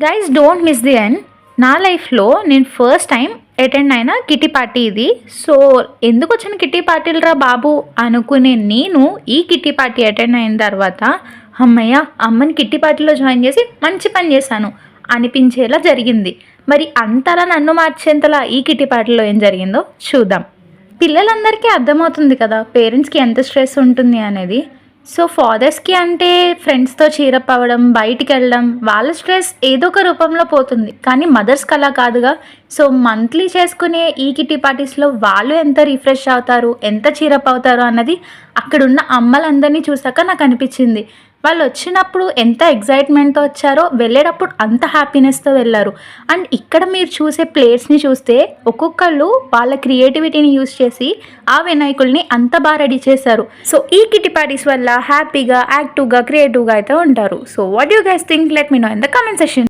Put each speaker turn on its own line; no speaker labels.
Guys don't miss the end. నా లైఫ్లో నేను ఫస్ట్ టైం అటెండ్ అయిన కిట్టి పార్టీ ఇది. సో ఎందుకు వచ్చిన కిట్టి పార్టీలు రా బాబు అనుకునే నేను ఈ కిట్టి పార్టీ అటెండ్ అయిన తర్వాత అమ్మయ్య అమ్మని కిట్టి పార్టీలో జాయిన్ చేసి మంచి పని చేశాను అనిపించేలా జరిగింది. మరి అంతలా నన్ను మార్చేంతలా ఈ కిట్టి పార్టీలో ఏం జరిగిందో చూద్దాం. పిల్లలందరికీ అర్థమవుతుంది కదా పేరెంట్స్కి ఎంత స్ట్రెస్ ఉంటుంది అనేది. సో ఫాదర్స్కి అంటే ఫ్రెండ్స్తో చీరప్ అవ్వడం, బయటికి వెళ్ళడం, వాళ్ళ స్ట్రెస్ ఏదో ఒక రూపంలో పోతుంది. కానీ మదర్స్కి అలా కాదుగా. సో మంత్లీ చేసుకునే ఈ కిట్టి పార్టీస్లో వాళ్ళు ఎంత రిఫ్రెష్ అవుతారు, ఎంత చీరప్ అవుతారు అన్నది అక్కడున్న అమ్మలందరినీ చూసాక నాకు అనిపించింది. వాళ్ళు వచ్చినప్పుడు ఎంత ఎగ్జైట్మెంట్తో వచ్చారో, వెళ్ళేటప్పుడు అంత హ్యాపీనెస్తో వెళ్ళారు. అండ్ ఇక్కడ మీరు చూసే ప్లేట్స్ని చూస్తే ఒక్కొక్కళ్ళు వాళ్ళ క్రియేటివిటీని యూస్ చేసి ఆ వినాయకుల్ని అంత బాగా రెడీ చేశారు. సో ఈ కిట్టి పార్టీస్ వల్ల హ్యాపీగా, యాక్టివ్గా, క్రియేటివ్గా అయితే ఉంటారు. So what you guys think? Let me know in the comment section.